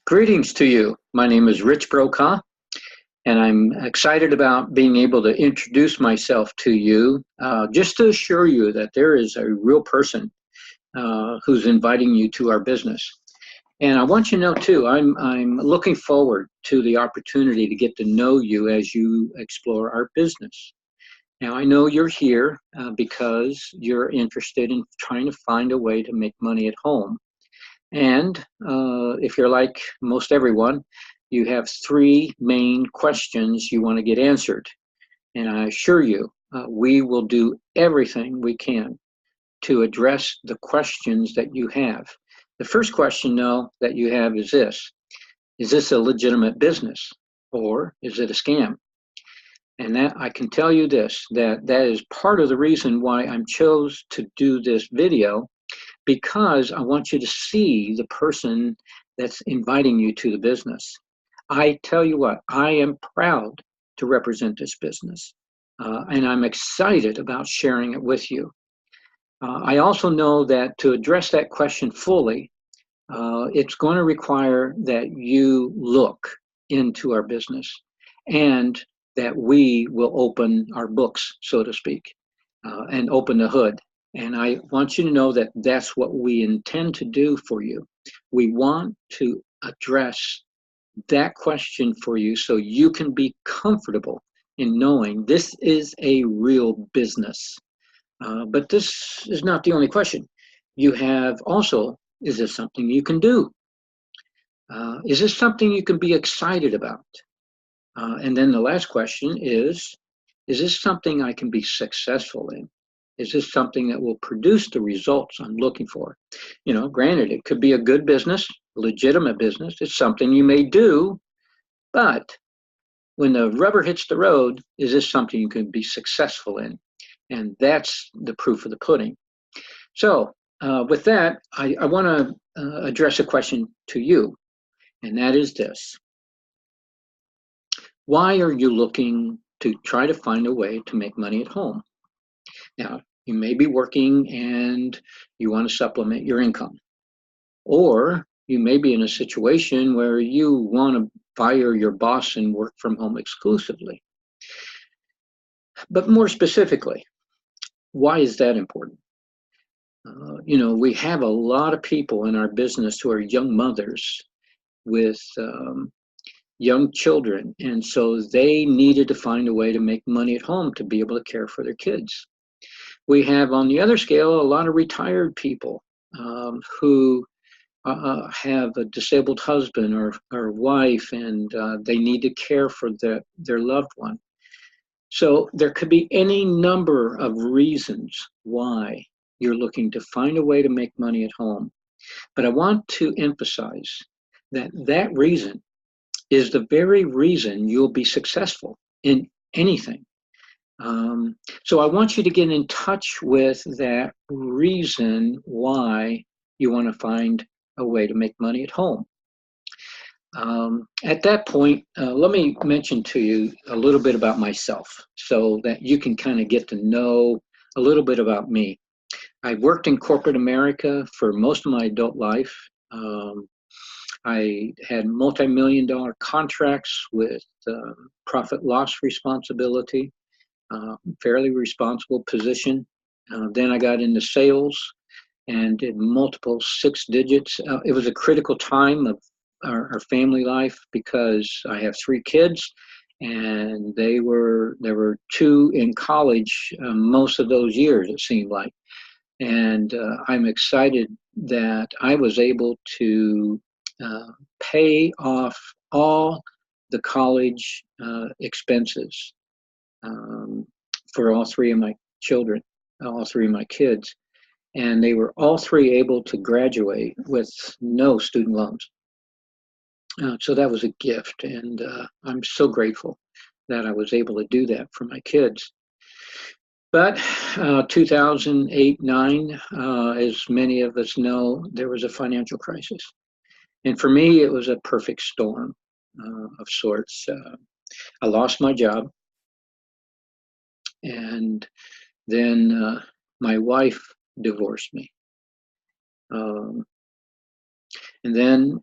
Greetings to you. My name is Rich Brokaw, and I'm excited about being able to introduce myself to you, just to assure you that there is a real person who's inviting you to our business. And I want you to know too, I'm looking forward to the opportunity to get to know you as you explore our business. Now, I know you're here because you're interested in trying to find a way to make money at home. And if you're like most everyone, you have three main questions you want to get answered. And I assure you, we will do everything we can to address the questions that you have. The first question, though, that you have is this: is this a legitimate business or is it a scam? And that I can tell you this, that is part of the reason why I chose to do this video, because I want you to see the person that's inviting you to the business. I tell you what, I am proud to represent this business, and I'm excited about sharing it with you. I also know that to address that question fully, it's going to require that you look into our business and that we will open our books, so to speak, and open the hood. And I want you to know that that's what we intend to do for you. We want to address that question for you so you can be comfortable in knowing this is a real business. But this is not the only question. You have also, is this something you can do? Is this something you can be excited about? And then the last question is this something I can be successful in? Is this something that will produce the results I'm looking for? You know, granted, it could be a good business, legitimate business. It's something you may do, but when the rubber hits the road, is this something you can be successful in? And that's the proof of the pudding. So with that, I want to address a question to you, and that is this: why are you looking to try to find a way to make money at home? Now, you may be working and you want to supplement your income, or you may be in a situation where you want to fire your boss and work from home exclusively. But more specifically, why is that important? We have a lot of people in our business who are young mothers with young children, and so they needed to find a way to make money at home to be able to care for their kids. We have, on the other scale, a lot of retired people who have a disabled husband or wife, and they need to care for their loved one. So there could be any number of reasons why you're looking to find a way to make money at home. But I want to emphasize that that reason is the very reason you'll be successful in anything. So I want you to get in touch with that reason why you want to find a way to make money at home. At that point, let me mention to you a little bit about myself so that you can kind of get to know a little bit about me. I worked in corporate America for most of my adult life. I had multi-million-dollar contracts with profit loss responsibility. Fairly responsible position. Then I got into sales and did multiple six digits. It was a critical time of our family life because I have three kids, and there were two in college most of those years, it seemed like. And I'm excited that I was able to pay off all the college expenses for all three of my children, all three of my kids. And they were all three able to graduate with no student loans. So that was a gift, and I'm so grateful that I was able to do that for my kids. But 2008-9, as many of us know, there was a financial crisis. And for me, it was a perfect storm of sorts. I lost my job. And then my wife divorced me. And then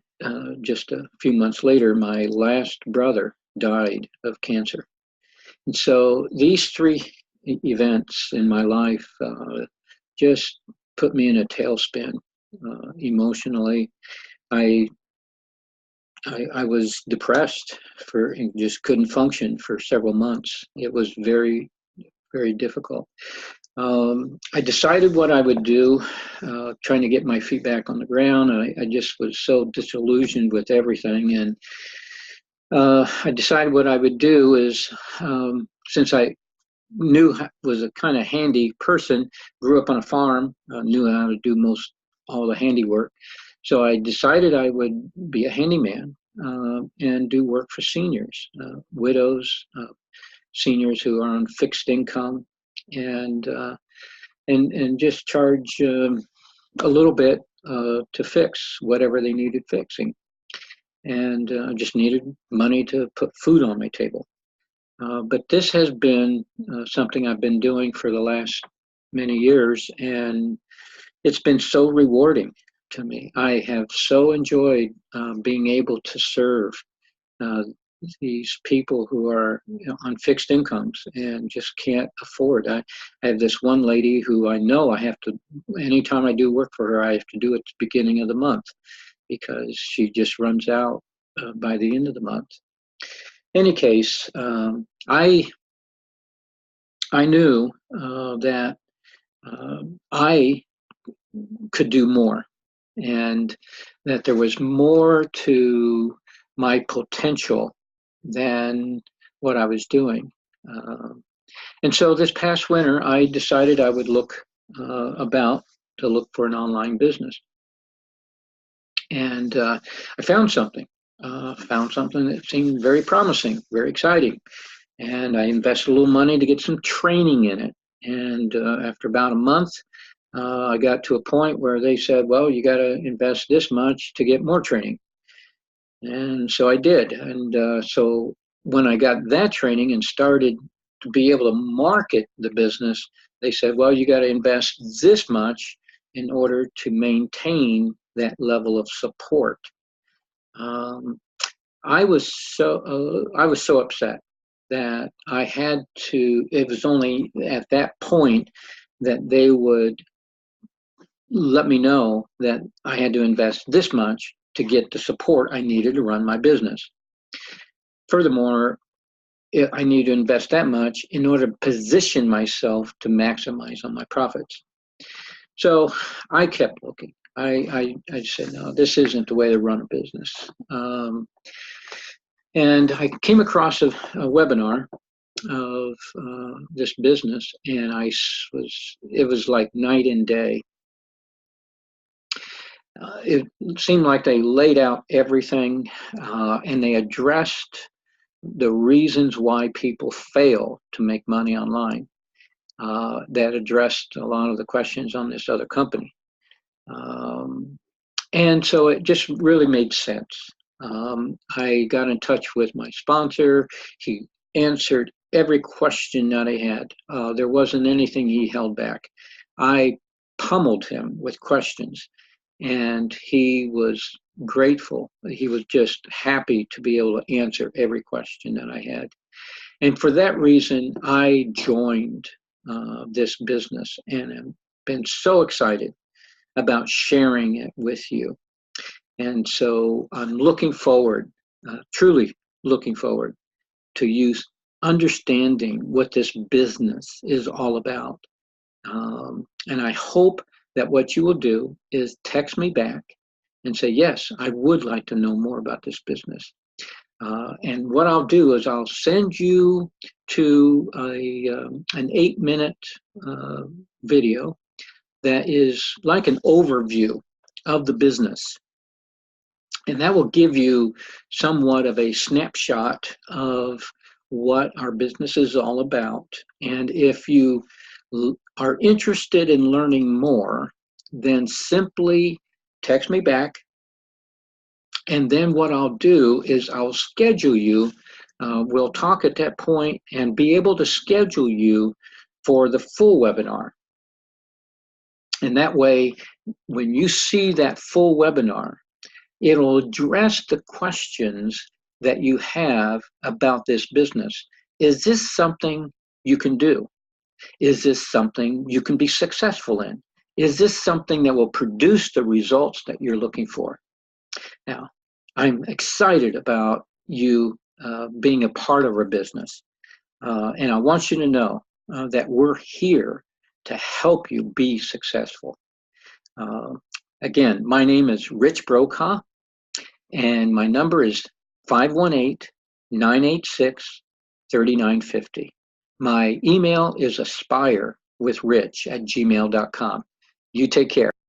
just a few months later, my last brother died of cancer. And so these three events in my life just put me in a tailspin emotionally. I, I was depressed and just couldn't function for several months. It was very, very difficult. I decided what I would do, trying to get my feet back on the ground. I just was so disillusioned with everything. And I decided what I would do is, since I was a kind of handy person, grew up on a farm, knew how to do most all the handiwork. So I decided I would be a handyman and do work for seniors, widows, seniors who are on fixed income, and and just charge a little bit to fix whatever they needed fixing, and just needed money to put food on my table. But this has been something I've been doing for the last many years, and it's been so rewarding to me. I have so enjoyed being able to serve uh, these people who are on fixed incomes and just can't afford. I have this one lady who I know I have to, anytime I do work for her, I have to do it at the beginning of the month because she just runs out by the end of the month. Any case, I knew that I could do more, and that there was more to my potential than what I was doing. And so this past winter, I decided I would look to look for an online business, and I found something. Found something that seemed very promising, very exciting, and I invested a little money to get some training in it. And after about a month, I got to a point where they said, well, you got to invest this much to get more training. And so I did. And so when I got that training and started to be able to market the business, they said, well, you got to invest this much in order to maintain that level of support. Um, I was so upset that I had to. It was only at that point that they would let me know that I had to invest this much to get the support I needed to run my business. Furthermore, I need to invest that much in order to position myself to maximize on my profits. So I kept looking. I said, no, this isn't the way to run a business. And I came across a webinar of this business, and it was like night and day. It seemed like they laid out everything, and they addressed the reasons why people fail to make money online. That addressed a lot of the questions on this other company. And so it just really made sense. I got in touch with my sponsor. He answered every question that I had. There wasn't anything he held back. I pummeled him with questions, and he was grateful. He was just happy to be able to answer every question that I had. And for that reason, I joined this business, and have been so excited about sharing it with you. And so I'm looking forward, truly looking forward to you understanding what this business is all about. And I hope that what you will do is text me back and say, yes, I would like to know more about this business. And what I'll do is I'll send you to an 8-minute video that is like an overview of the business. And that will give you somewhat of a snapshot of what our business is all about. And if you are interested in learning more, then simply text me back. And then what I'll do is I'll schedule you. We'll talk at that point and be able to schedule you for the full webinar. And that way, when you see that full webinar, It'll address the questions that you have about this business. Is this something you can do? Is this something you can be successful in? Is this something that will produce the results that you're looking for? Now, I'm excited about you being a part of our business. And I want you to know that we're here to help you be successful. Uh, Again, my name is Rich Brokaw, and my number is 518-986-3950. My email is aspirewithrich@gmail.com. You take care.